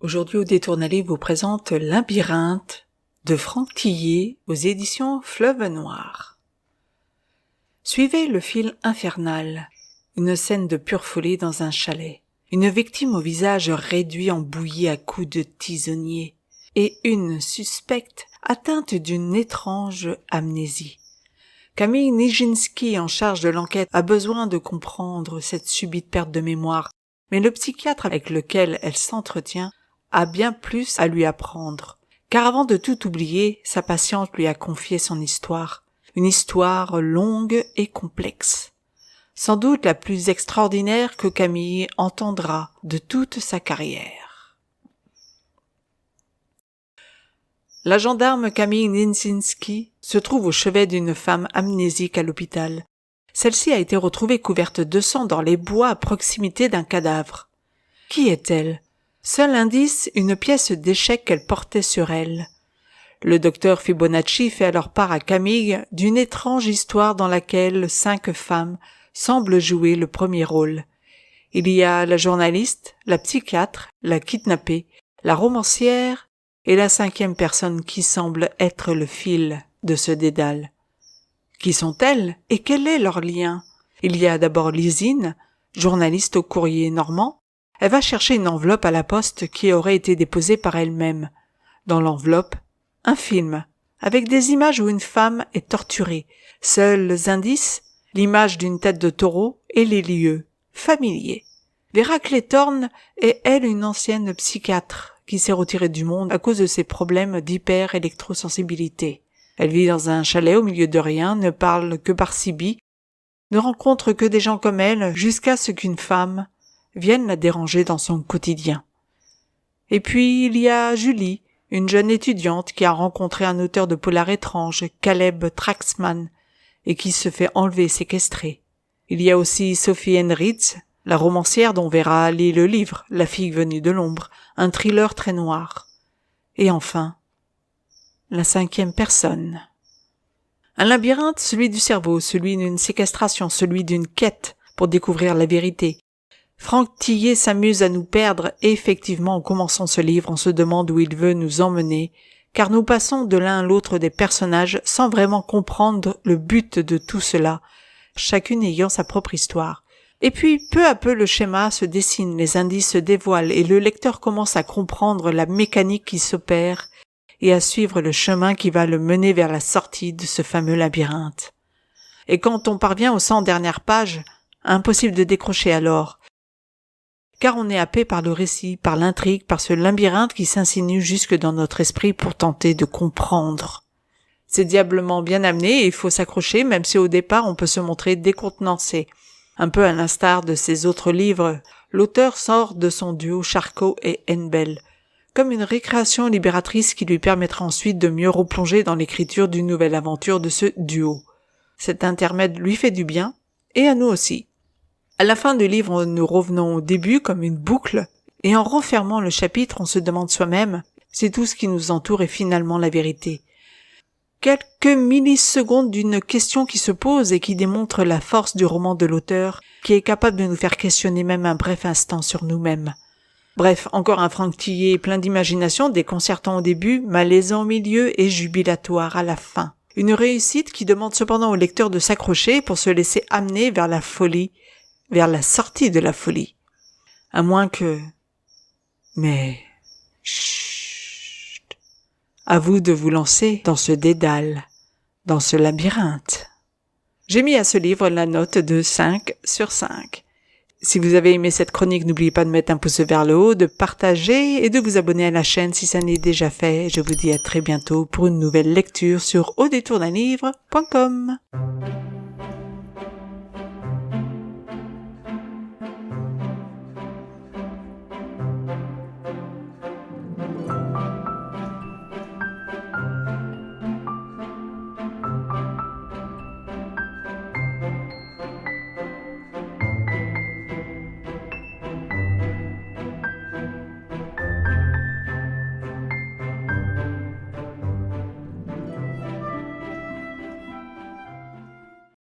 Aujourd'hui, au Détour d'un livre vous présente Labyrinthe de Franck Tillet aux éditions Fleuve Noir. Suivez le fil infernal. Une scène de pure folie dans un chalet. Une victime au visage réduit en bouillie à coups de tisonnier. Et une suspecte atteinte d'une étrange amnésie. Camille Nijinsky, en charge de l'enquête, a besoin de comprendre cette subite perte de mémoire. Mais le psychiatre avec lequel elle s'entretient a bien plus à lui apprendre. Car avant de tout oublier, sa patiente lui a confié son histoire. Une histoire longue et complexe. Sans doute la plus extraordinaire que Camille entendra de toute sa carrière. La gendarme Camille Nijinsky se trouve au chevet d'une femme amnésique à l'hôpital. Celle-ci a été retrouvée couverte de sang dans les bois à proximité d'un cadavre. Qui est-elle ? Seul indice, une pièce d'échec qu'elle portait sur elle. Le docteur Fibonacci fait alors part à Camille d'une étrange histoire dans laquelle 5 femmes semblent jouer le premier rôle. Il y a la journaliste, la psychiatre, la kidnappée, la romancière et la 5e personne qui semble être le fil de ce dédale. Qui sont-elles et quel est leur lien ? Il y a d'abord Lysine, journaliste au Courrier normand. Elle va chercher une enveloppe à la poste qui aurait été déposée par elle-même. Dans l'enveloppe, un film, avec des images où une femme est torturée. Seuls indices, l'image d'une tête de taureau et les lieux, familiers. Vera Claytorne est, elle, une ancienne psychiatre qui s'est retirée du monde à cause de ses problèmes d'hyper-électrosensibilité. Elle vit dans un chalet au milieu de rien, ne parle que par Sibi, ne rencontre que des gens comme elle jusqu'à ce qu'une femme vienne la déranger dans son quotidien. Et puis il y a Julie, une jeune étudiante qui a rencontré un auteur de polar étrange, Caleb Traxman, et qui se fait enlever et séquestrer. Il y a aussi Sophie Henritz, la romancière dont Vera lit le livre, La fille venue de l'ombre, un thriller très noir. Et enfin, la 5e personne. Un labyrinthe, celui du cerveau, celui d'une séquestration, celui d'une quête pour découvrir la vérité. Franck Tillet s'amuse à nous perdre et effectivement en commençant ce livre on se demande où il veut nous emmener car nous passons de l'un à l'autre des personnages sans vraiment comprendre le but de tout cela, chacune ayant sa propre histoire. Et puis peu à peu le schéma se dessine, les indices se dévoilent et le lecteur commence à comprendre la mécanique qui s'opère et à suivre le chemin qui va le mener vers la sortie de ce fameux labyrinthe. Et quand on parvient aux 100 dernières pages, impossible de décrocher alors, car on est happé par le récit, par l'intrigue, par ce labyrinthe qui s'insinue jusque dans notre esprit pour tenter de comprendre. C'est diablement bien amené et il faut s'accrocher, même si au départ on peut se montrer décontenancé. Un peu à l'instar de ses autres livres, l'auteur sort de son duo Charcot et Henbel, comme une récréation libératrice qui lui permettra ensuite de mieux replonger dans l'écriture d'une nouvelle aventure de ce duo. Cet intermède lui fait du bien, et à nous aussi. À la fin du livre, nous revenons au début comme une boucle, et en refermant le chapitre, on se demande soi-même si tout ce qui nous entoure est finalement la vérité. Quelques millisecondes d'une question qui se pose et qui démontre la force du roman de l'auteur, qui est capable de nous faire questionner même un bref instant sur nous-mêmes. Bref, encore un Franck Tillet plein d'imagination, déconcertant au début, malaisant au milieu et jubilatoire à la fin. Une réussite qui demande cependant au lecteur de s'accrocher pour se laisser amener vers la folie, vers la sortie de la folie. À moins que... Mais... Chut. À vous de vous lancer dans ce dédale, dans ce labyrinthe. J'ai mis à ce livre la note de 5/5. Si vous avez aimé cette chronique, n'oubliez pas de mettre un pouce vers le haut, de partager et de vous abonner à la chaîne si ça n'est déjà fait. Je vous dis à très bientôt pour une nouvelle lecture sur audétourdunlivre.com.